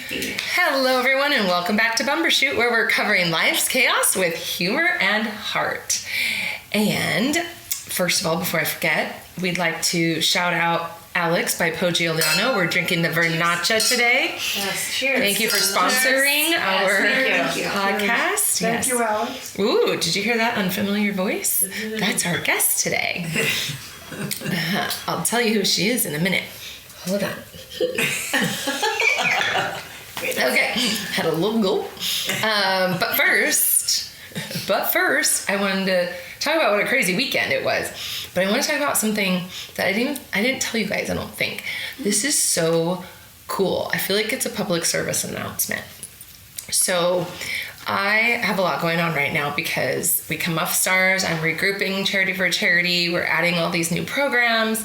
Hello, everyone, and welcome back to Bumbershoot, where we're covering life's chaos with humor and heart. And first of all, before I forget, we'd like to shout out Alex by Pogioliano. We're drinking the Vernaccia today. Yes, cheers. Thank you for sponsoring our podcast. Thank you, Alex. Ooh, did you hear that unfamiliar voice? That's our guest today. I'll tell you who she is in a minute. Hold on. Okay, had a little gulp. But first, I wanted to talk about what a crazy weekend it was. But I want to talk about something that I didn't tell you guys, I don't think. This is so cool. I feel like it's a public service announcement. So I have a lot going on right now because we come off Stars. I'm regrouping Charity for Charity. We're adding all these new programs.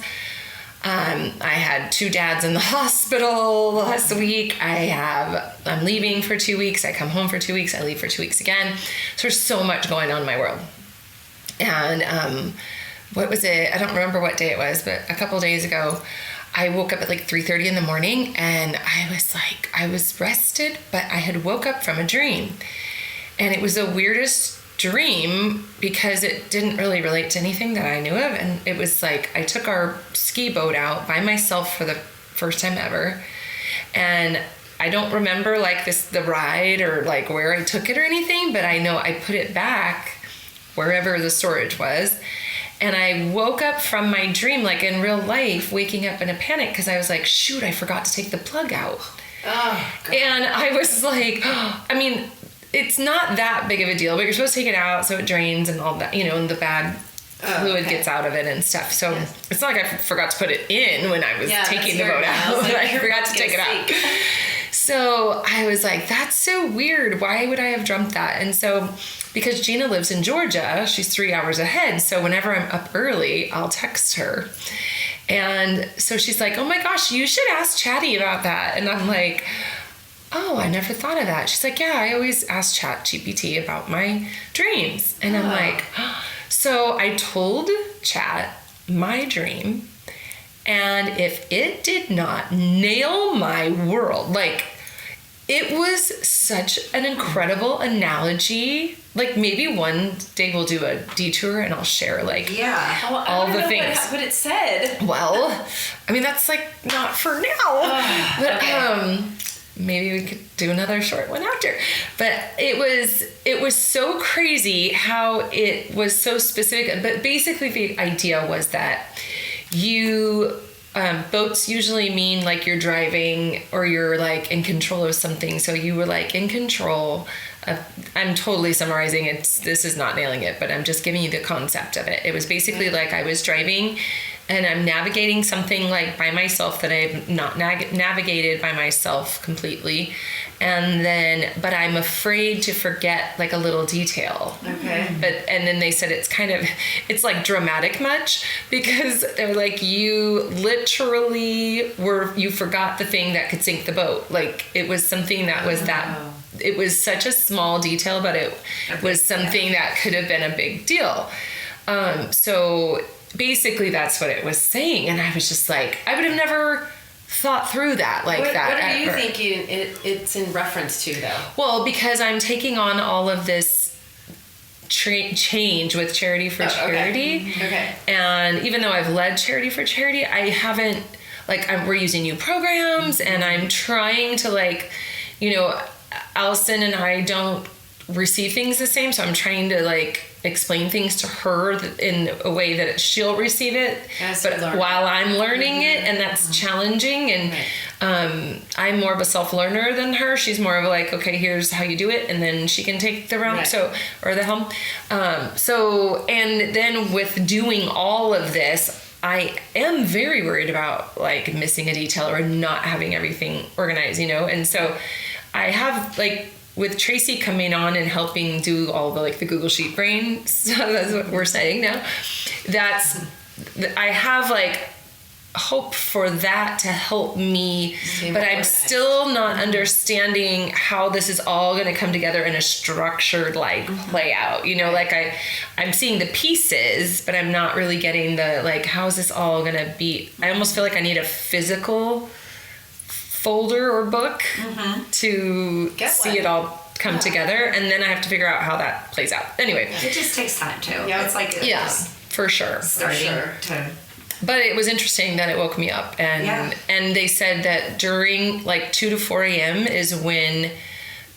I had 2 dads in the hospital last week. I'm leaving for 2 weeks. I come home for 2 weeks. I leave for 2 weeks again. So there's so much going on in my world. And what was it? I don't remember what day it was, but a couple days ago, I woke up at like 3:30 in the morning, and I was rested, but I had woke up from a dream. And it was the weirdest dream because it didn't really relate to anything that I knew of. And it was like I took our ski boat out by myself for the first time ever. And I don't remember like the ride or like where I took it or anything, but I know I put it back wherever the storage was. And I woke up from my dream, like in real life, waking up in a panic because I was like, shoot, I forgot to take the plug out. Oh, God. And I was like, it's not that big of a deal, but you're supposed to take it out so it drains and all that, and the bad fluid gets out of it and stuff. So it's not like I forgot to put it in when I was taking the boat out. I forgot to take it out. So I was like, that's so weird. Why would I have dreamt that? And so because Gina lives in Georgia, she's 3 hours ahead. So whenever I'm up early, I'll text her. And so she's like, oh my gosh, you should ask Chatty about that. And I'm like, oh, I never thought of that. She's like, yeah, I always ask ChatGPT about my dreams. And I'm like, so I told Chat my dream. And if it did not nail my world, like it was such an incredible analogy. Like maybe one day we'll do a detour and I'll share all the things. What it said. Well, that's like not for now. But maybe we could do another short one after. But it was so crazy how it was so specific. But basically the idea was that boats usually mean like you're driving or you're like in control of something. So you were like in control of, I'm totally summarizing it. This is not nailing it, but I'm just giving you the concept of it. It was basically like I was driving and I'm navigating something like by myself that I've not navigated by myself completely. But I'm afraid to forget like a little detail. Okay. And then they said it's like dramatic much because they're like, you literally you forgot the thing that could sink the boat. Like it was something that was it was such a small detail, but it was something that could have been a big deal. So basically that's what it was saying. And I was just like, I would have never thought through that What are you thinking it's in reference to though? Well, because I'm taking on all of this change with Charity for Charity. Okay. And even though I've led Charity for Charity, I haven't, we're using new programs and I'm trying to Allison and I don't receive things the same. So I'm trying to explain things to her in a way that she'll receive it, while I'm learning it, and that's challenging. And I'm more of a self-learner than her. She's more of okay, here's how you do it, and then she can take the realm, or the helm. And then with doing all of this, I am very worried about missing a detail or not having everything organized, and so I have with Tracy coming on and helping do all the Google Sheet brain stuff, that's what we're saying now. I have hope for that to help me, but I'm still not understanding how this is all going to come together in a structured play out. I'm seeing the pieces, but I'm not really getting the how is this all going to be. I almost feel like I need a physical folder or book to Get see one. it all come together, and then I have to figure out how that plays out. Anyway, It just takes time too. Yeah. It's like yeah, just for sure. starting sure. to. But it was interesting that it woke me up, and they said that during like 2 to 4 a.m. is when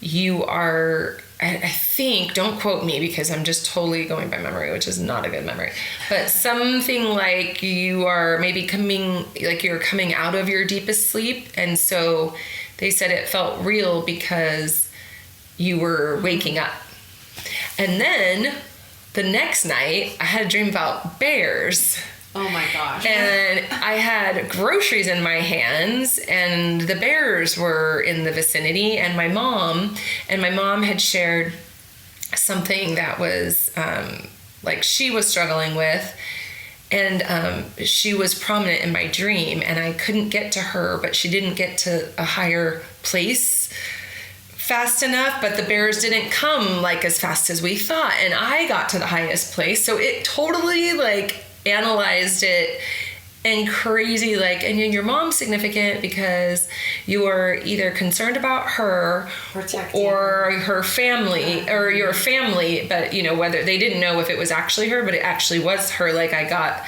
you are. I think, don't quote me because I'm just totally going by memory, which is not a good memory, but something like you are maybe you're coming out of your deepest sleep. And so they said it felt real because you were waking up. And then the next night I had a dream about bears. Oh my gosh. And I had groceries in my hands, and the bears were in the vicinity, and my mom had shared something that was like she was struggling with, and she was prominent in my dream, and I couldn't get to her, but she didn't get to a higher place fast enough, but the bears didn't come like as fast as we thought, and I got to the highest place. So it totally like analyzed it and crazy, like, and your mom's significant because you are either concerned about her Protecting or her family or your family, but you know, whether they didn't know if it was actually her, but it actually was her. Like I got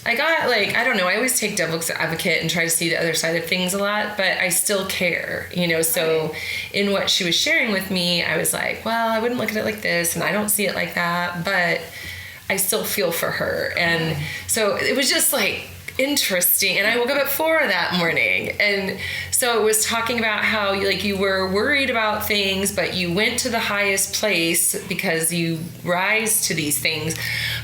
I don't know, I always take devil's advocate and try to see the other side of things a lot, but I still care, you know. So in what she was sharing with me, I was like, well, I wouldn't look at it like this, and I don't see it like that, but I still feel for her. And so it was just like interesting. And I woke up at 4 that morning. And so it was talking about how you were worried about things, but you went to the highest place because you rise to these things.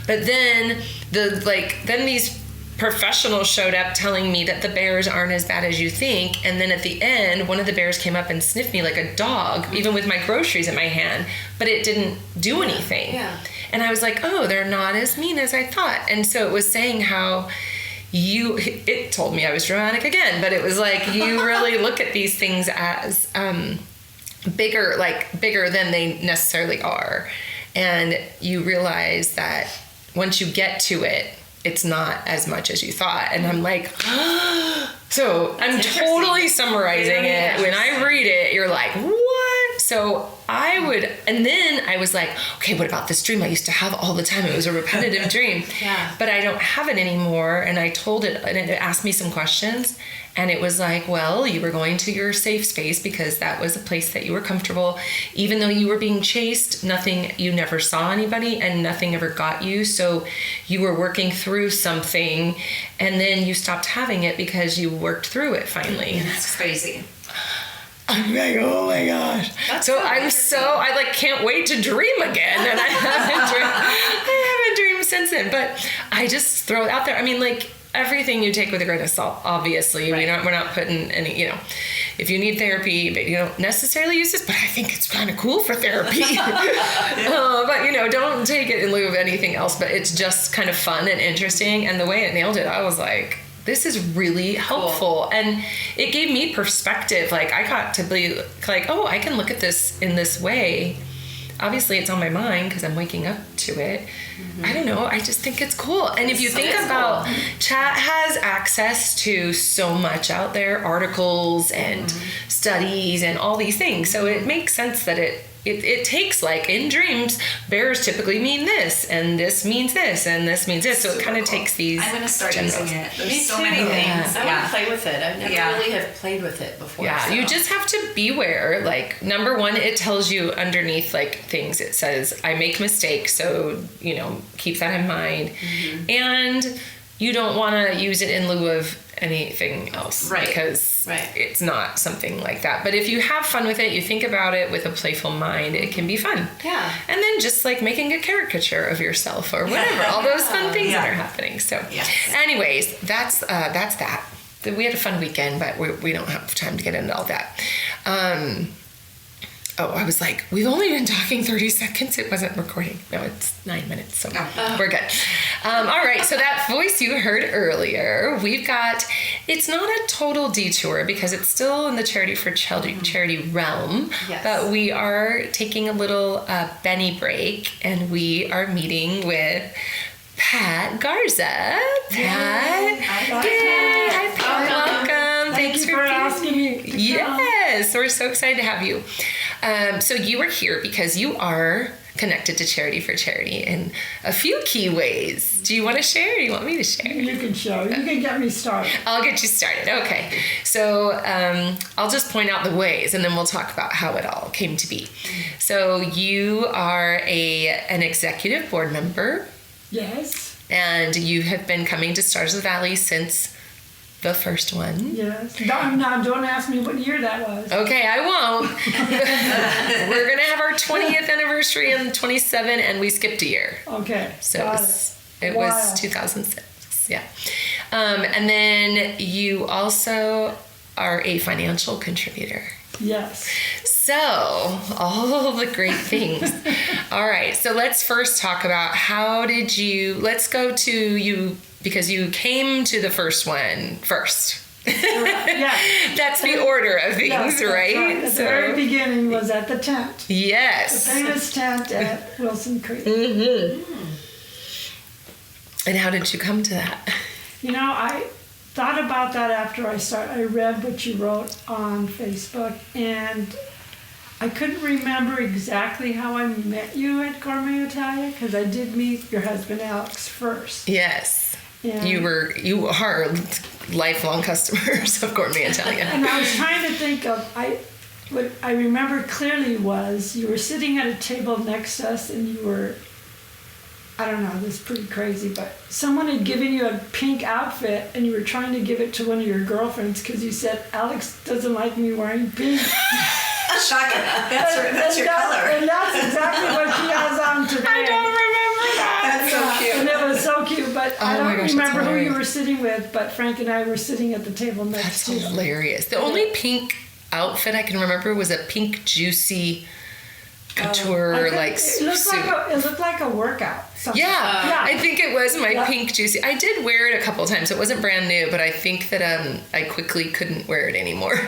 But then then these professionals showed up telling me that the bears aren't as bad as you think. And then at the end, one of the bears came up and sniffed me like a dog, even with my groceries in my hand, but it didn't do anything. Yeah. And I was like, oh, they're not as mean as I thought. And so it was saying how it told me I was dramatic again, but it was like, you really look at these things as bigger than they necessarily are. And you realize that once you get to it, it's not as much as you thought. And I'm like, so I'm totally summarizing it. When I read it, you're like, what? So and then I was like, okay, what about this dream I used to have all the time? It was a repetitive dream. Yeah. But I don't have it anymore. And I told it, and it asked me some questions. And it was like, well, you were going to your safe space because that was a place that you were comfortable. Even though you were being chased, you never saw anybody and nothing ever got you. So you were working through something, and then you stopped having it because you worked through it finally. That's crazy. I'm like, oh my gosh. I can't wait to dream again. And I haven't dreamed since then, but I just throw it out there. I mean, like, everything you take with a grain of salt, obviously. Right. We're not putting any, if you need therapy, but you don't necessarily use this, but I think it's kind of cool for therapy. But don't take it in lieu of anything else, but it's just kind of fun and interesting. And the way it nailed it, I was like, this is really helpful. Cool. And it gave me perspective. Like, I got to be like, oh, I can look at this in this way. Obviously, it's on my mind because I'm waking up to it. Mm-hmm. I don't know. I just think it's cool. And if you think about, chat has access to so much out there, articles and studies and all these things. So it makes sense that it takes, like, in dreams, bears typically mean this, and this means this, and this means this. So it kind of takes these. I'm going to start using it. There's Me so too. many things. I want to play with it. I've never really have played with it before. Yeah, so. you just have to beware. Like, number one, it tells you underneath, like, things. It says, I make mistakes, so, keep that in mind. Mm-hmm. And you don't want to use it in lieu of anything else. Right. Because it's not something like that. But if you have fun with it, you think about it with a playful mind, it can be fun. Yeah. And then just, like, making a caricature of yourself or whatever. All those fun things that are happening. So anyways, that's that. We had a fun weekend, but we don't have time to get into all that. I was like, we've only been talking 30 seconds. It wasn't recording. No, it's 9 minutes, so we're good. All right, so that voice you heard earlier, it's not a total detour because it's still in the Charity for Charity realm, but we are taking a little Benny break, and we are meeting with Pat Garza. Pat. Hi, Welcome. Thanks for Yes, we're so excited to have you. So you are here because you are connected to Charity for Charity in a few key ways. Do you want to share or do you want me to share? You can share. You can get me started. I'll get you started. Okay. So I'll just point out the ways and then we'll talk about how it all came to be. So you are an executive board member. Yes. And you have been coming to Stars of the Valley since the first one. Yes. Now, don't ask me what year that was. Okay, I won't. We're going to have our 20th anniversary in 27 and we skipped a year. Okay. So got it was 2006. Yeah. And then you also are a financial contributor. Yes. So, all the great things. All right, so let's first talk about let's go to you, because you came to the first one first. Yeah. That's the order of things, Yes, right? At the very beginning was at the tent. Yes. The famous tent at Wilson Creek. And how did you come to that? You know, I thought about that after I read what you wrote on Facebook, and I couldn't remember exactly how I met you at Gourmet Italia, because I did meet your husband Alex first. Yes. And You are lifelong customers of Gourmet Italia. And I was trying to think of, what I remember clearly was you were sitting at a table next to us and you were, I don't know, this is pretty crazy, but someone had given you a pink outfit and you were trying to give it to one of your girlfriends because you said, Alex doesn't like me wearing pink. Shocking. That's your color. And that's exactly what she has on today. I don't remember that. That's so cute. And it was so cute, but I Oh my don't gosh, that's remember who you hilarious. were sitting with, but Frank and I were sitting at the table next That's to you. hilarious. The only pink outfit I can remember was a pink juicy couture I think like it looked suit. it looked like a workout. Something. Yeah, I think it was my Yeah. pink juicy. I did wear it a couple times. It wasn't brand new, but I think that I quickly couldn't wear it anymore.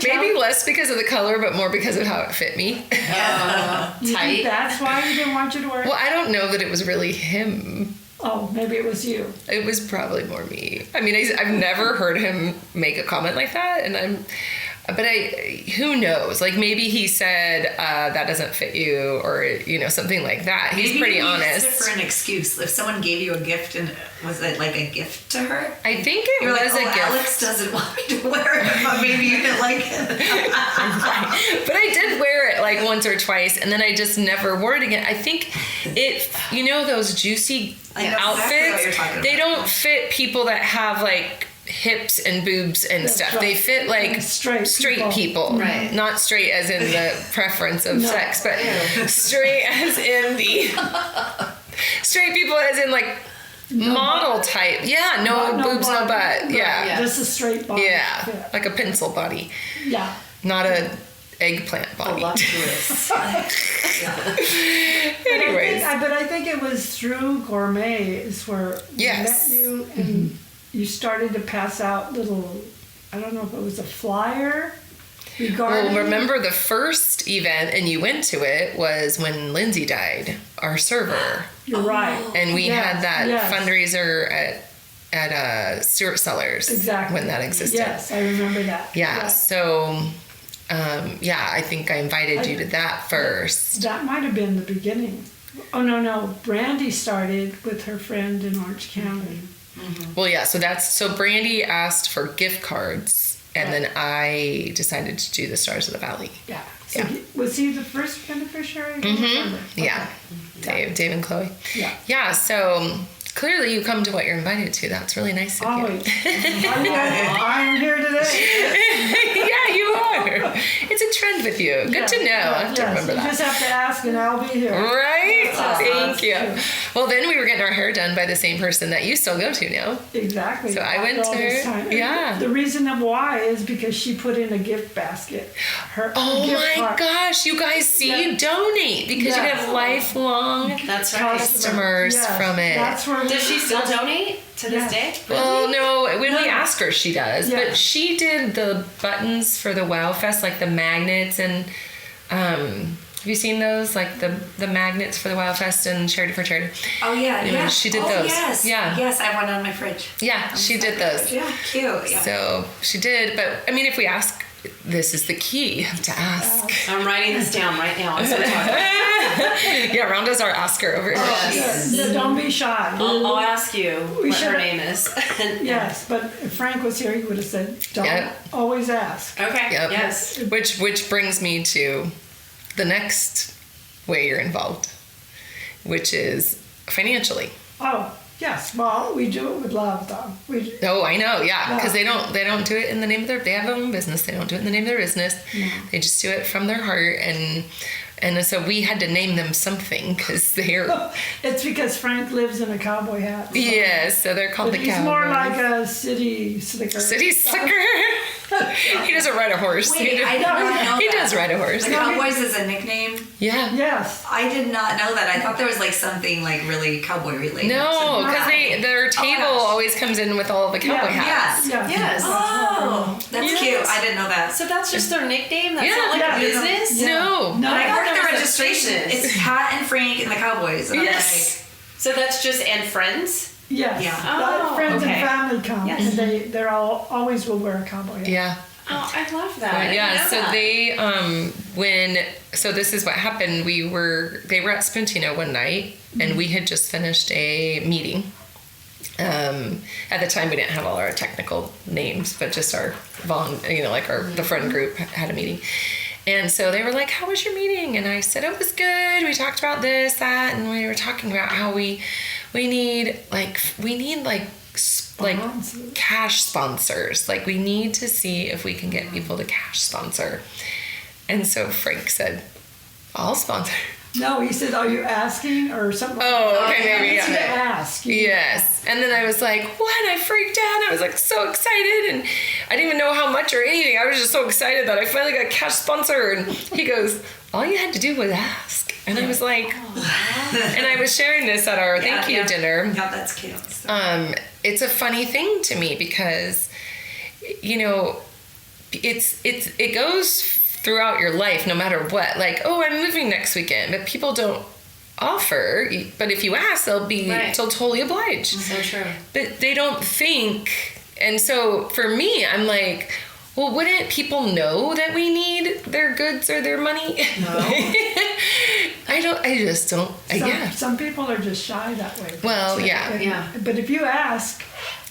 Maybe less because of the color, but more because of how it fit me. You think Tight. that's why we didn't want you to wear it? Well, I don't know that it was really him. Oh, maybe it was you. It was probably more me. I mean, I've never heard him make a comment like that, and who knows? Like maybe he said that doesn't fit you, or something like that. He's Maybe pretty he used honest. it for an excuse. If someone gave you a gift, and was it like a gift to her? I think it You're was like, a gift. Alex doesn't want me to wear it, but maybe you didn't like it. But I did wear it like once or twice, and then I just never wore it again. I think those juicy I know exactly what outfits, you're talking they about. don't fit people that have like hips and boobs and That's stuff. right. They fit like And straight people. Right. Not straight as in the preference of No. sex, but straight as in the straight people as in like model type. Yeah, no boobs, no butt. Right. Yeah. Just a straight body. Yeah. Like a pencil body, Yeah. not a eggplant body. Voluptuous. Anyways. But I think it was through Gourmet is where Yes. we met you and you started to pass out little, I don't know if it was a flyer regarding. Well, remember the first event, and you went to it, was when Lindsay died, our server. You're right. And we Yes, had that yes. fundraiser at Stewart Cellars. Exactly. When that existed. Yes, I remember that. Yeah, so, I think I invited you to that first. That might have been the beginning. Oh, no. Brandy started with her friend in Orange County. Well, yeah, so Brandy asked for gift cards, and then I decided to do the Stars of the Valley. Yeah. So Yeah. was he the first beneficiary? I don't remember. Yeah, Okay. Dave and Chloe. Yeah. Yeah, so clearly you come to what you're invited to. That's really nice of you. Always. I'm here today. Yeah, you are. It's a trend with you. Good to know. I have to remember You that. just have to ask and I'll be here. Right? Thank That's you. true. Well, then we were getting our hair done by the same person that you still go to now. Exactly. So I went After all to this her. time. Yeah. The reason of why is because she put in a gift basket. Her Oh gift my card. gosh, you guys see, Yeah. you donate because you Yeah. have lifelong That's right. customers Yes, from it. That's where Does she still donate to this Yes. day? Well, no, when we ask her, she does. Yeah. But she did the buttons for the Wow Fest, like the magnets, and Have you seen those? Like the magnets for the Wild Fest and Charity for Charity. Oh yeah, Anyway, yeah. she did oh, those. Yes. Yeah. Yes, I have one on my fridge. Yeah, she did those. Yeah, cute. Yeah. So she did, but I mean, if we ask, this is the key to ask. I'm writing this down right now as we're talking. Yeah, Rhonda's our asker over here. Yeah, don't be shy. I'll ask you We what her should- name is. Yes, but if Frank was here, he would have said, don't Yep. always ask. Okay. Yep. Yes. Which brings me to the next way you're involved, which is financially. Oh, yes. Well, we do it with love, though. We do. Oh, I know, yeah, because they don't do it in the name of they have their own business. They don't do it in the name of their business. No. They just do it from their heart, and so we had to name them something because they're It's because Frank lives in a cowboy hat. So. yes, so they're called But the he's Cowboys. more like a city slicker. City Slicker. He doesn't ride a horse. Wait, I did not know He that. does ride a horse. The Cowboys is a nickname. Yeah. Yes. I did not know that. I thought there was like something like really cowboy related. No, So- because their table gosh. always comes in with all the cowboy hats. Yes. Yes. Oh, that's Yes. cute. I didn't know that. So that's just their nickname? That's Yeah. not like Yeah. a business? Yeah. No. No. I thought worked there the was a registration. business. It's Pat and Frank and the Cowboys. And Yes. So that's just and friends? Yes. Yeah. Oh, Friends okay. and family come, Yes. and they're all always will wear a cowboy hat. Yeah. Oh, I love that. I But didn't yeah, know so that. so this is what happened. They were at Spontino one night, and we had just finished a meeting. At the time, we didn't have all our technical names, but just our the friend group had a meeting. And so they were like, "How was your meeting?" And I said, "It was good. We talked about this, that, and we were talking about how we need Sponsors. cash sponsors. Like we need to see if we can get people to cash sponsor." And so Frank said, "I'll sponsor." No, he said, "Are you asking or something?" Oh, okay, maybe, It's to yeah. ask. Yes. And then I was like, "What?" I freaked out. I was like so excited, and I didn't even know how much or anything. I was just so excited that I finally got a cash sponsor. And he goes, "All you had to do was ask." And I was like, and I was sharing this at our thank you dinner. Yeah, that's cute. So. It's a funny thing to me because, it goes throughout your life no matter what. Like, "Oh, I'm moving next weekend," but people don't offer. But if you ask, they'll be totally obliged. So true. But they don't think. And so for me, I'm like, well, wouldn't people know that we need their goods or their money? No. I just don't. Some people are just shy that way. Well, yeah. Yeah. But if you ask,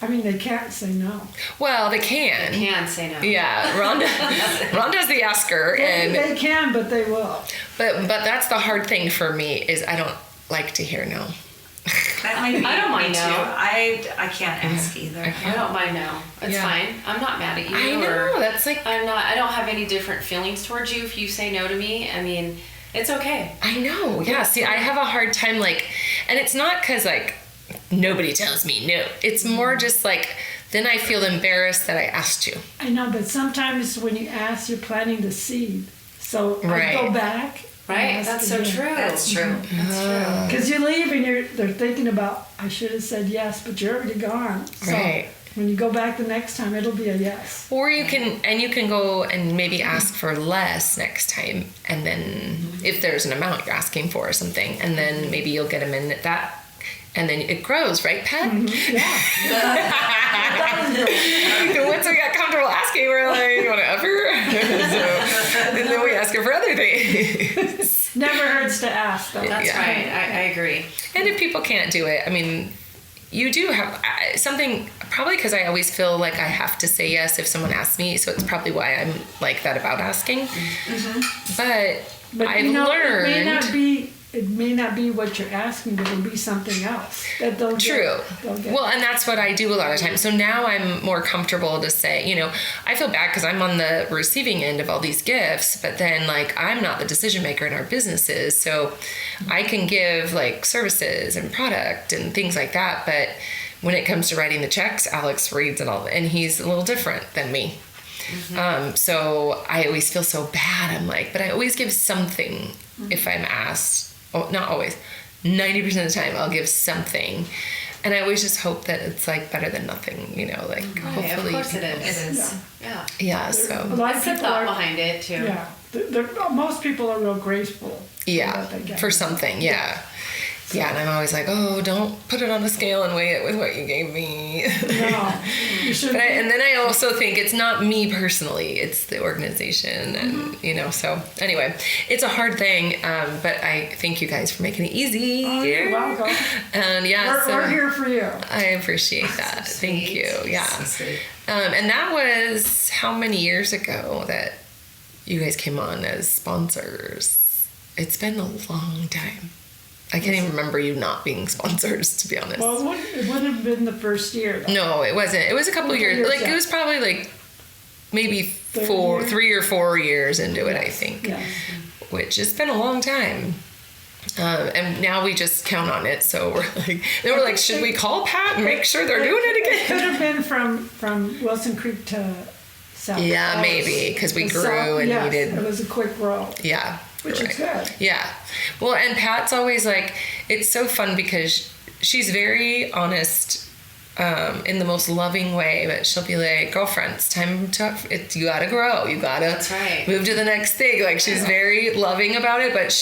I mean, they can't say no. Well, they can. Can say no. Yeah, Rhonda's the asker, and They can, but they will. but that's the hard thing for me is I don't like to hear no. That might be I don't mind me too. no. I can't ask either. I don't mind no. It's Yeah. fine. I'm not mad at you. I know that's like I don't have any different feelings towards you if you say no to me. I mean, it's okay. I know. Yeah. See, I have a hard time and it's not because nobody tells me no. It's more just then I feel embarrassed that I asked you. I know, but sometimes when you ask, you're planting the seed. So Right. I go back. and Right? ask That's so again. true. That's true. That's true. Because you leave and they're thinking about, I should have said yes, but you're already gone. So Right. when you go back the next time, it'll be a yes. Or you can go and maybe ask for less next time, and then if there's an amount you're asking for or something, and then maybe you'll get them in at that. And then it grows, right, Pat? Yeah. Once we got comfortable asking, we're like, "You want to upper?" And then we ask her for other things. Never hurts to ask, though. That's Yeah. right. I agree. And if people can't do it, I mean, you do have something, probably because I always feel like I have to say yes if someone asks me, so it's probably why I'm like that about asking. But I've learned. It may not be what you're asking, but it'll be something else that they'll True. get. Well, and that's what I do a lot of times. So now I'm more comfortable to say, I feel bad because I'm on the receiving end of all these gifts, but then I'm not the decision maker in our businesses. So I can give services and product and things like that. But when it comes to writing the checks, Alex reads it all, and he's a little different than me. So I always feel so bad. I'm but I always give something if I'm asked. Oh, not always. 90% of the time, I'll give something, and I always just hope that it's better than nothing. Right, Hopefully, of course it It is. is. Yeah. Yeah. A So lot That's of the people thought are, behind it too. yeah, most people are real grateful. Yeah, for something, yeah. Yeah, and I'm always like, oh, don't put it on the scale and weigh it with what you gave me. No, you should. And then I also think it's not me personally, it's the organization. And, so anyway, it's a hard thing, but I thank you guys for making it easy. Oh, you're welcome. And we're here for you. I appreciate that. So Thank sweet. you. Yeah. So sweet. And that was how many years ago that you guys came on as sponsors? It's been a long time. I can't even remember you not being sponsors, to be honest. Well, it wouldn't have been the first year. Though. No, it wasn't. It was a couple years. Like, it was probably like maybe 3 or 4 years into it, I think. Yes. Which has been a long time. And now we just count on it. So we're like, should we call Pat and make sure they're doing it It could again? have been from Wilson Creek to South. Yeah, maybe, because we grew and needed. It was a quick roll. Yeah. Which is good. Yeah. Well, and Pat's always like, it's so fun because she's very honest in the most loving way, but she'll be like, girlfriend, it's time you gotta grow. You gotta That's right. move to the next thing. Like, she's very loving about it, but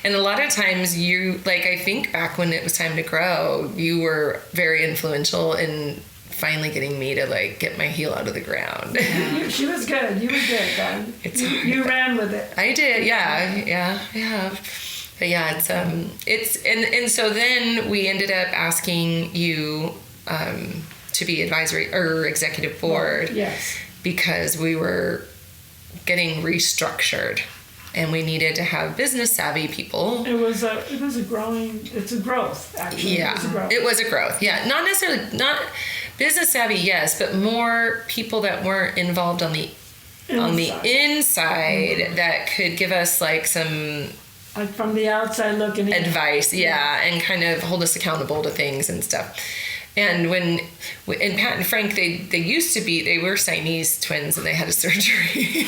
and a lot of times I think back when it was time to grow, you were very influential in finally getting me to get my heel out of the ground. She was good. You were good, Don. You ran with it. I did, yeah. But yeah, it's so then we ended up asking you to be advisory or executive board. Yes. Because we were getting restructured and we needed to have business savvy people. It's a growth, actually. Yeah, it was a growth. Yeah, not necessarily business savvy, yes, but more people that weren't involved on the inside that could give us some from the outside looking in. Advice, yeah, and kind of hold us accountable to things and stuff. And when Pat and Frank, they were Siamese twins and they had a surgery.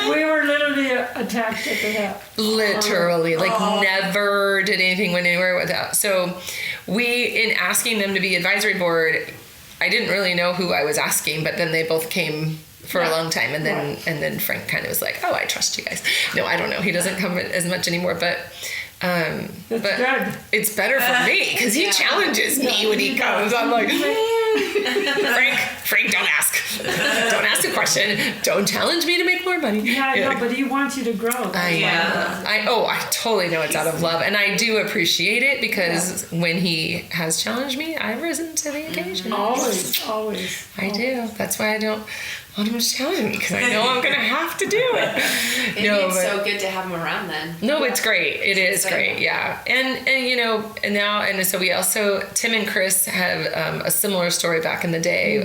We were literally attacked at the hip. Literally, never did anything went anywhere without. So in asking them to be advisory board, I didn't really know who I was asking, but then they both came for a long time. And then Frank kind of was like, oh, I trust you guys. No, I don't know. He doesn't come as much anymore, but That's good. It's better for me because he challenges me when he comes. I'm like, Frank, don't ask. Don't ask a question. Don't challenge me to make more money. Yeah, I know, but he wants you to grow. I totally know it's out of love, and I do appreciate it because when he has challenged me, I've risen to the occasion. Always. I do. That's why I don't want him to challenge me because I know I'm gonna have to do it. It's so good to have him around then. No, it's great. It is great. Yeah, and so we also Tim and Chris have a similar story back in the day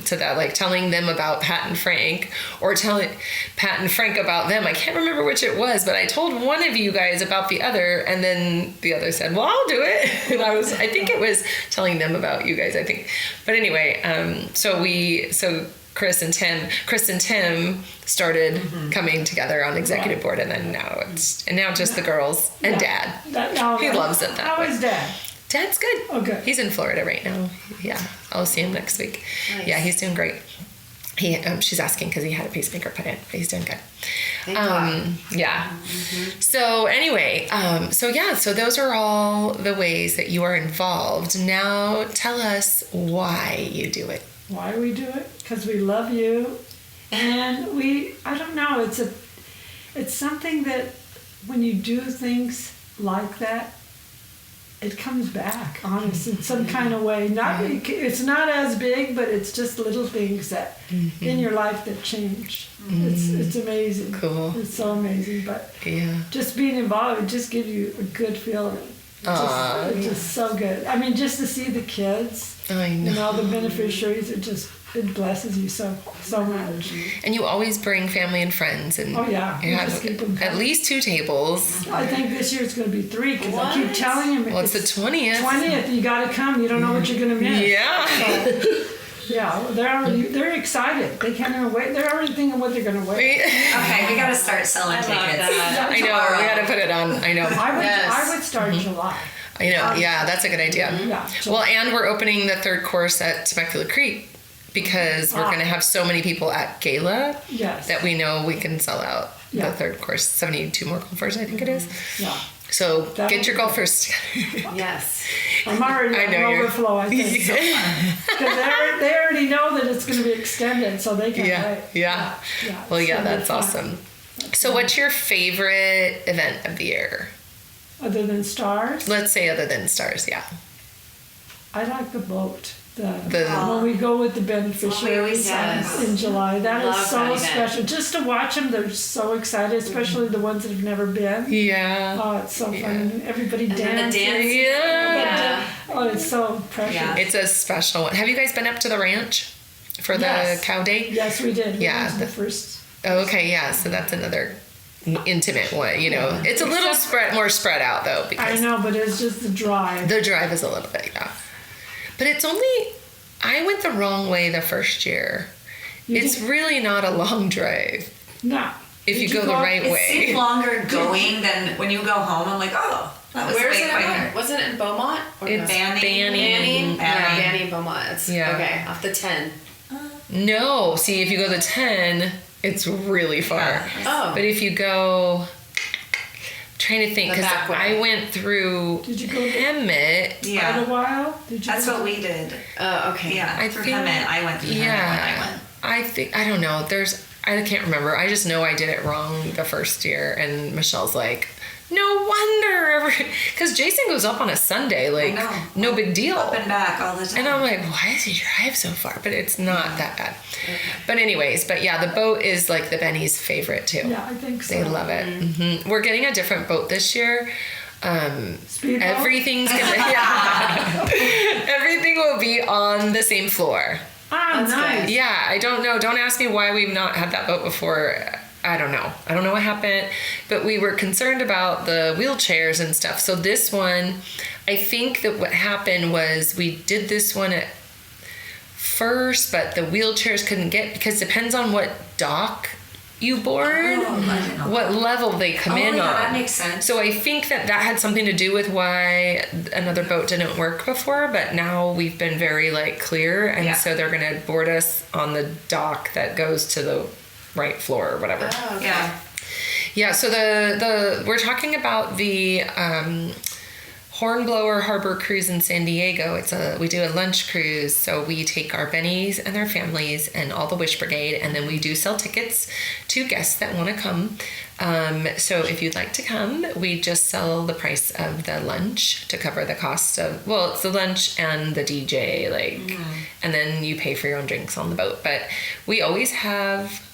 to that, telling them about Pat and Frank, or telling Pat and Frank about them. I can't remember which it was, but I told one of you guys about the other, and then the other said, "Well, I'll do it." And I think it was telling them about you guys. I think, but anyway, so Chris and Tim started coming way on executive board, and then now just the girls and Dad. He loves it that How way. is Dad? Dad's good. Okay. He's in Florida right now. Yeah, I'll see him next week. Nice. Yeah, he's doing great. She's asking because he had a pacemaker put in, but he's doing good. Thank God. Yeah. Mm-hmm. So anyway, so those are all the ways that you are involved. Now tell us why you do it. Why we do it? Because we love you, and I don't know. It's something that when you do things like that, it comes back, honest, in some kind of way. It's not as big, but it's just little things that in your life that change. It's amazing. Cool. It's so amazing. But just being involved, it just gives you a good feeling. It's just so good. I mean, just to see the kids and all the beneficiaries, it blesses you so much. And you always bring family and friends, and you have at least 2 tables. I think this year it's going to be 3 because I keep telling him. Well, it's the 20th. 20th, you got to come. You don't know what you're going to miss. Yeah. So, they're excited. They can't even wait. They're already thinking what they're going to wear. Okay, we got to start selling tickets. I know. We got to put it on. I know. I would start in July. I know. Yeah, that's a good idea. Yeah. Well, and we're opening the 3rd course at Temecula Creek because we're going to have so many people at Gala Yes. that we know we can sell out Yeah. the third course. 72 more golfers, I think it is. Yeah. So That get would your be golfers together. Yes. I'm already I on know you're- overflow, I think. Because they already know that it's going to be extended, so they can Yeah, wait. yeah. Well, it's yeah, gonna be that's fun. awesome. So what's your favorite event of the year? Other than stars, Let's say other than stars, yeah. I like the boat. The- When we go with the beneficiaries Yes. in July, that Love is so that event. special. Just to watch them, they're so excited, especially the ones that have never been. Yeah. Oh, it's so fun. Yeah. And everybody And then the dances. dance. Yeah. Oh, it's so precious. Yeah. It's a special one. Have you guys been up to the ranch for the Yes. cow day? Yes, we did. We Yeah, went to the- the first. Oh, okay, yeah. So that's another intimate one, you know. It's a little more spread out though I because know, but it's just the drive. the drive is a little bit, yeah. But it's only, I went the wrong way the first year. It's really not a long drive No. if Did you go the right It way. seemed longer going than when you go home. I'm like, oh, that was Where's way it quicker. at? Wasn't it in Beaumont? Or It's no? Banning. Banning? Yeah, Banning. Banning, Beaumont. It's, Yeah. Okay, off the 10. No, see, if you go the 10, it's really far. Oh. But if you go, trying to think, The because back way. I went through Did you go to Emmett. quite a Yeah, while? Did you that's go what to- we did. Okay. Yeah, I for feel- Hemet, I went through Hemet when I Yeah, went. I think I don't know. I can't remember. I just know I did it wrong the first year, and Michelle's like, "No wonder," because Jason goes up on a Sunday, like know. no big deal. Up and back all the time. And I'm like, why does he drive so far? But it's not that bad. But anyways, but yeah, the boat is like the Benny's favorite too. Yeah, I think so. They love it. We're getting a different boat this year. Speedboat? Everything's gonna, yeah. Everything will be on the same floor. Ah, That's nice. good. Yeah, I don't know. Don't ask me why we've not had that boat before. I don't know. I don't know what happened, but we were concerned about the wheelchairs and stuff. So this one, I think that what happened was we did this one at first, but the wheelchairs couldn't get because it depends on what dock you board, Oh, I didn't know what level they come Oh, in yeah, on. that makes sense. So I think that had something to do with why another boat didn't work before, but now we've been very like clear, and Yeah. so they're gonna board us on the dock that goes to the right floor or whatever. Oh, okay. Yeah. Yeah. So the we're talking about the Hornblower Harbor Cruise in San Diego. We do a lunch cruise, so we take our bennies and their families and all the Wish Brigade, and then we do sell tickets to guests that want to come. So if you'd like to come, we just sell the price of the lunch to cover the cost of, well, it's the lunch and the DJ, and then you pay for your own drinks on the boat. But we always have.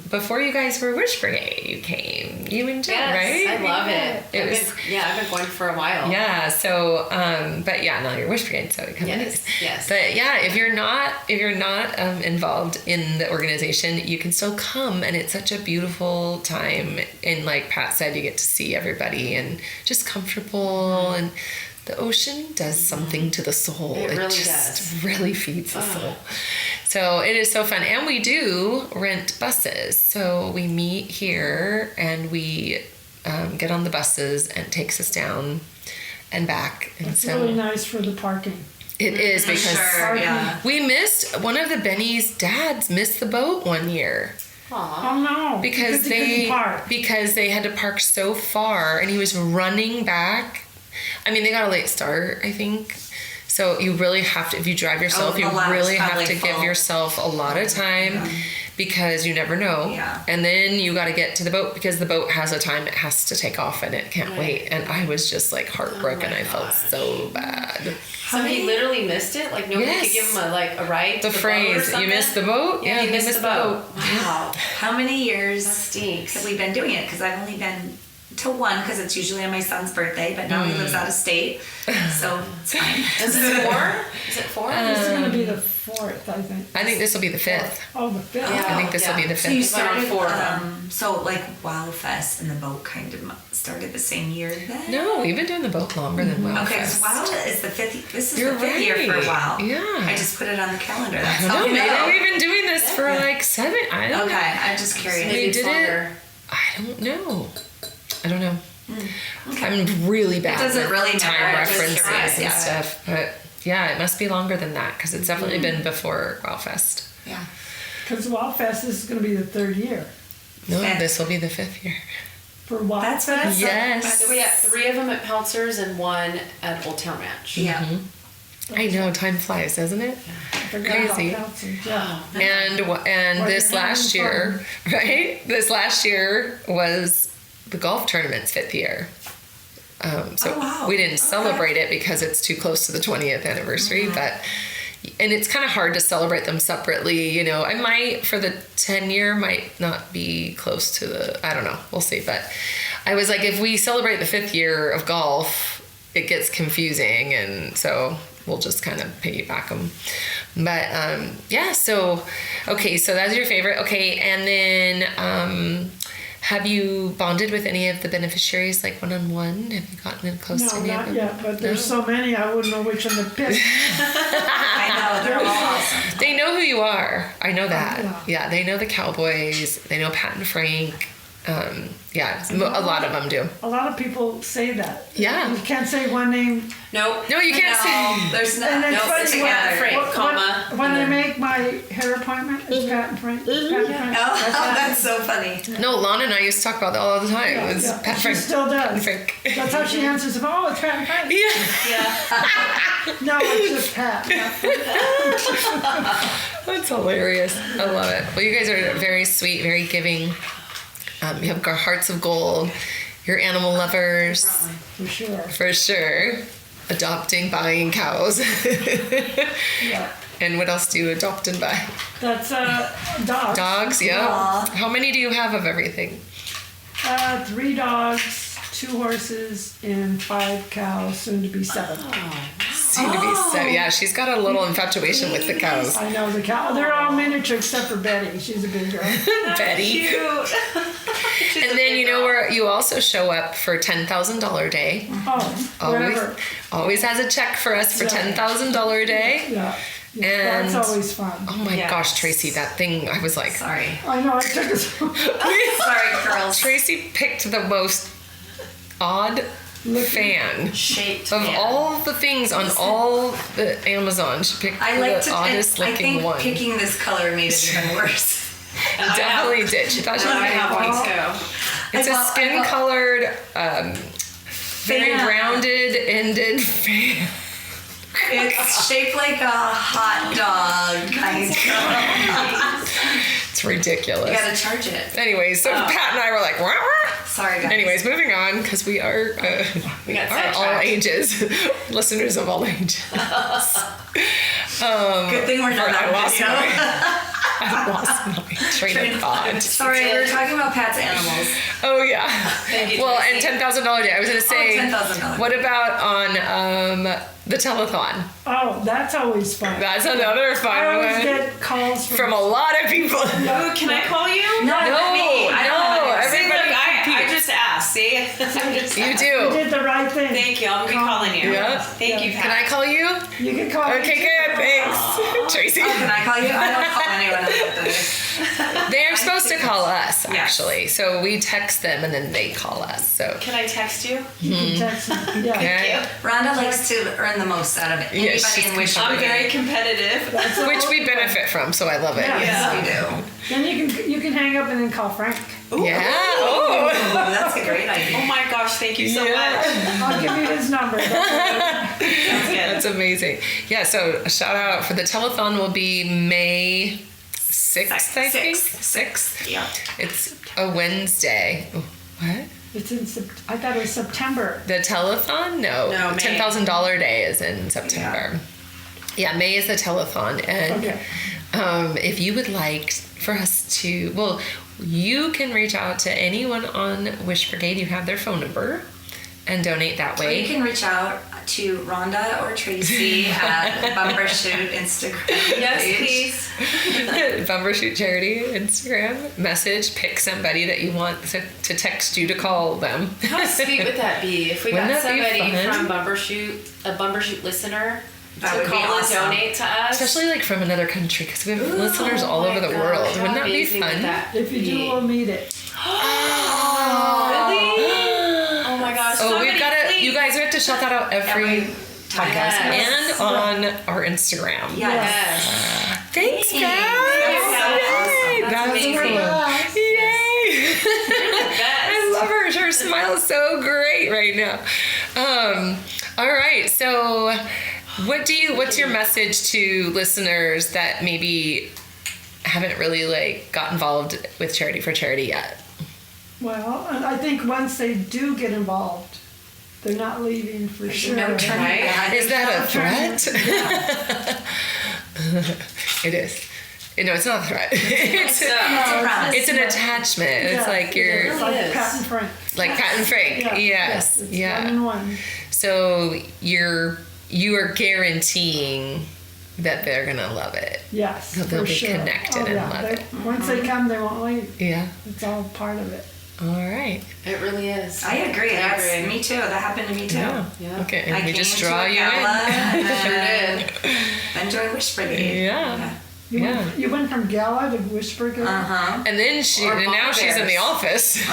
Before you guys were Wish Brigade, you came. You and Jill, Yes, right? I love it. It I've been going for a while. Yeah. So, but yeah, now you're Wish Brigade, so it comes. Yes. But yeah, if you're not involved in the organization, you can still come, and it's such a beautiful time. And like Pat said, you get to see everybody and just comfortable, and the ocean does something to the soul. It really just really feeds the soul. So it is so fun. And we do rent buses. So we meet here and we get on the buses, and it takes us down and back. And It's so really nice for the parking. it is because Sure, yeah. we missed one of the Benny's dads missed the boat one year. Aw. Oh no! Because he they couldn't park. because they had to park so far, and he was running back. I mean, they got a late start, I think. So you really have to, if you drive yourself, Oh, you the lot was really have probably to give full. yourself a lot of time because you never know. Yeah. And then you got to get to the boat because the boat has a time it has to take off and it can't wait. And I was just like heartbroken. Oh my I felt gosh. so bad. So he literally missed it? Like nobody Yes. could give him a ride to The the boat or phrase, you something? missed the boat? Yeah, he missed the boat. Wow. How many years That stinks. have we been doing it? Because I've only been to one, because it's usually on my son's birthday, but now he lives out of state, so it's fine. Is it 4? Is it 4? This is going to be the fourth, I think. I think this will be the fifth. Oh, the fifth. Yeah. I think this will be the So you fifth. went on started, 4 of them. so like Wow Fest and the boat kind of started the same year then? No, we've been doing the boat longer than Wow Okay, Fest. so Wow is the fifth, this is You're the fifth year for right. a while. Yeah. I just put it on the calendar, I that's don't all know. I Maybe know. we've been doing this for like 7. I don't know. Okay, I'm just curious. Maybe it's did it. longer. I don't know. I don't know. I'm really bad It doesn't with really time matter, just references curious, and yeah. stuff. But Yeah, it must be longer than that because it's definitely been before Wildfest. Yeah. Because Wildfest is going to be the 3rd year. No, Fifth. this will be the 5th year. For Wildfest? That's what it's Yes. So we got 3 of them at Peltzer's and 1 at Old Town Ranch. Yeah. I know, time flies, doesn't it? I forgot about Crazy. Peltzer's, yeah. And Well, this you're having last year, right? This last year was the golf tournament's 5th year. So Oh, wow. we didn't Okay. celebrate it because it's too close to the 20th anniversary, and it's kind of hard to celebrate them separately. You know, I might for the 10 year might not be close to the, I don't know, we'll see. But I was like, if we celebrate the 5th year of golf, it gets confusing, and so we'll just kind of piggyback them. But yeah, so okay, so that's your favorite. Okay, and then have you bonded with any of the beneficiaries, like one-on-one? Have you gotten in close to No, any of not them? yet, but there's so many, I wouldn't know which one to pick. I know, they're all awesome. They know who you are. I know that. yeah. Yeah, they know the Cowboys. They know Pat and Frank. Yeah, a lot of them do. A lot of people say that. Yeah. You can't say one name. Nope. No, you can't say. There's not. And it's No, funny it's when- together. Frank, when- comma, When and I then- make my hair appointment, it's Pat and Frank. It's Pat and Frank. Oh, That's that's so funny. No, Lana and I used to talk about that all the time. Yeah, It was yeah. Pat She Frank. still does. Pat Frank. That's how she answers. Oh, it's Pat and Frank. Yeah, Yeah. No, it's just Pat. that's hilarious. I love it. Well, you guys are very sweet, very giving. You have hearts of gold. You're animal lovers. For sure. For sure. Adopting, buying cows. Yeah. And what else do you adopt and buy? That's dogs. Dogs, yeah. Aw. How many do you have of everything? 3 dogs, 2 horses, and 5 cows, soon to be 7. Soon to be 7. Yeah, she's got a little infatuation with the cows. I know the cow. They're all miniature except for Betty. She's a big girl. Betty. Cute. And then you know where you also show up for $10,000 day. Oh, Always, wherever. always has a check for us for Yeah. $10,000 day. Yeah. And That's always fun. oh my Yes. gosh, Tracy, that thing! I was like, Sorry. I know. I took us. Sorry, girls. Tracy picked the most odd fan Shaped. of fan. all the things on all the Amazon. She picked I like the to. oddest I looking think one. picking this color made it even worse. And I Definitely did. She thought she was I gonna have have one one. too. It's I a got- skin colored, very Fan. rounded ended fan. It's shaped like a hot dog, kind of. It's ridiculous. You gotta charge it. Anyways, so Pat and I were like, wah, wah. Sorry, guys. Anyways, moving on because we are We got are all sidetracked. ages, listeners of all ages. Good thing we're not I on lost video. I lost my train of thought. Sorry, we were talking about Pat's animals. Oh yeah. Thank you, Well, Tracy. and $10,000 day. I was gonna say. $10,000. What about on the telethon? Oh, that's always fun. That's another I fun always one get calls from a lot of people. Ooh, can I call you? No, No, me. I don't no, have See, everybody look, I competes. just asked. See, I'm just. You You do. did the right thing. Thank you. I'm gonna be calling you. Yeah. Thank you, Can I Pat. call you? You can call me Okay, too. good. Thanks, Tracy. Can I call you? I don't call anyone about this. They're supposed to call us Yes. actually, so we text them and then they call us. So Can I text you? You can text me. Yeah. okay. Rhonda likes to earn the most out of it. Anybody Yes, she's in which I'm very competitive. That's the Which whole we point. benefit from, so I love it. Yeah. Yes, we do. Then you can hang up and then call Frank. Yeah. Oh. Oh, that's a great Oh idea. my gosh! Thank you so Yeah. much. I'll give you his number. Sounds good. That's amazing. Yeah, so a shout out for the telethon will be May 6th, I think. 6th. Yeah. It's a Wednesday. Oh, what? It's in I thought it was September. The telethon? No. No, May. $10,000 day is in September. Yeah, May is the telethon. And Okay. if you would like for us to, well, you can reach out to anyone on Wish Brigade. You have their phone number and donate that Or you way. can reach out to Rhonda or Tracy at Bumbershoot Instagram. Yes, page. please. Bumbershoot Charity Instagram message. Pick somebody that you want to text you to call them. How sweet would that be if we Wouldn't got that be somebody fun? from Bumbershoot, a Bumbershoot listener, That to would be call awesome. and donate to us? Especially like from another country because we have listeners all Oh over my the gosh, world. how Wouldn't that be amazing would fun? that If you do, be? we'll meet it. Really? Oh my gosh! Oh, somebody we've got to. please. You guys, we have to shout that out every podcast Yes. and on our Instagram. Yes. Thanks, guys. That's so awesome. That's amazing. Yay! I love her. Her smile is so great right now. All right. So, what's your message to listeners that maybe haven't really like got involved with Charity for Charity yet? Well, and I think once they do get involved, they're not leaving for sure. No turning Right? back. Is that a threat? It is. No, it's not a threat. It's an attachment. It's like you're It's like Pat and Frank. like Pat and Frank. Yes. It's Yeah. 1 and 1. So you are guaranteeing that they're gonna love it. Yes, They'll for be sure. connected and love it. Once they come, they won't leave. Yeah. It's all part of it. All right. It really is. I agree. I That's agree. me too. That happened to me too. Yeah. Okay. I And we came just to draw a you gala in. and Sure did. then joined Wish Brigade. Yeah. You you went from gala to Whisper Gala? Uh-huh. And then now she's in the office.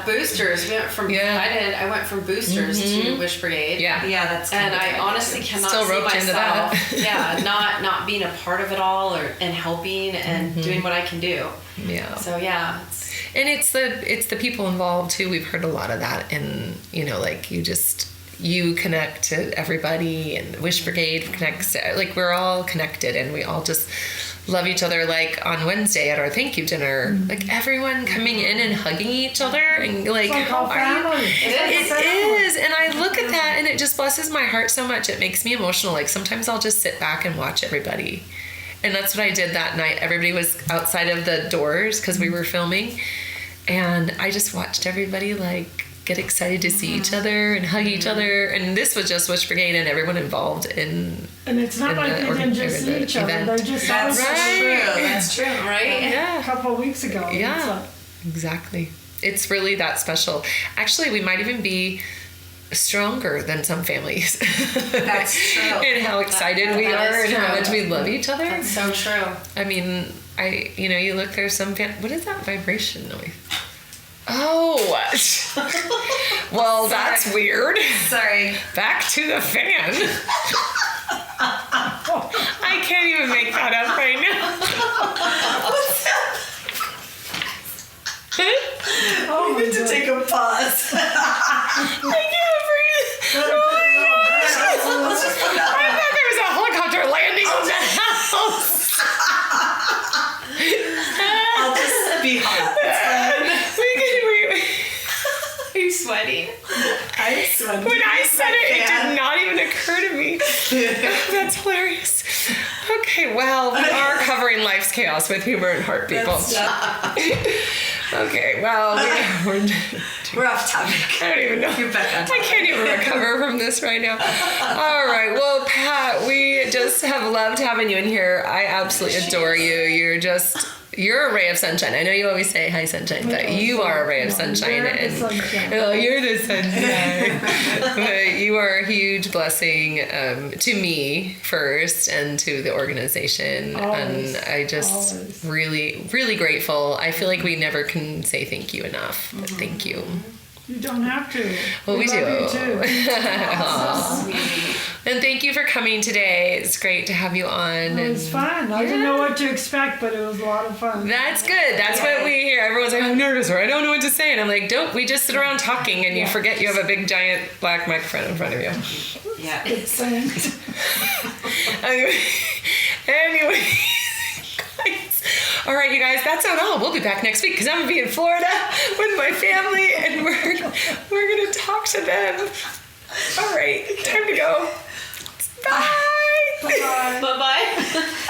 Boosters. We went from Yeah. I went from Boosters to Wish Brigade. Yeah. Yeah, that's And kind of I good. honestly cannot Still see roped into myself, that. not being a part of it all and helping and doing what I can do. Yeah. So yeah, And it's the people involved too. We've heard a lot of that, and like you connect to everybody, and Wish Brigade connects to, like, we're all connected, and we all just love each other. Like on Wednesday at our thank you dinner, like everyone coming in and hugging each other, and like, It's like how whole are you? family. It is, and I look at that, and it just blesses my heart so much. It makes me emotional. Like sometimes I'll just sit back and watch everybody. And that's what I did that night. Everybody was outside of the doors because we were filming. And I just watched everybody like get excited to see each other and hug each other. And this was just Wish Brigade and everyone involved in. And it's not in like the they didn't just see each other. event. They just That's saw each Right. true. That's true. right. Yeah. a couple of weeks ago. It's Yeah. like, Exactly. It's really that special. Actually, we might even be stronger than some families. That's true. And how excited we that are is and how true. much we love each other. That's so true. I mean, you look, there's some what is that vibration noise? Oh, well, that's weird. Sorry. Back to the fan. I can't even make that up right now. oh my We need to God. take a pause. I can't breathe. Oh my gosh. I thought there was a helicopter landing on the house. I'll just be hot. Are you sweating? I sweat. When I said it, it did not even occur to me. That's hilarious. Okay, well, we are covering life's chaos with humor and heart, people. Okay, well, We're off topic. I don't even know. You're back on I topic. can't even recover from this right now. All right, well, Pat, we just have loved having you in here. I absolutely adore you. You're a ray of sunshine. I know you always say hi, sunshine, but you are a ray of sunshine. You're the And sunshine. oh, you're the sunshine. But you are a huge blessing to me first, and to the organization. Always, and I just always. really, really grateful. I feel like we never can say thank you enough. But thank you. You don't have to. Well, we love do. You too. And thank you for coming today. It's great to have you on. It was fun. I didn't know what to expect, but it was a lot of fun. That's good. That's what we hear. Everyone's like, I'm nervous, or I don't know what to say. And I'm like, don't. We just sit around talking, and you forget you have a big, giant black microphone in front of you. Yeah. It's saying, Anyway, guys. All right, you guys, that's not all. We'll be back next week because I'm going to be in Florida with my family, and we're going to talk to them. All right, time to go. Bye. bye. Bye bye.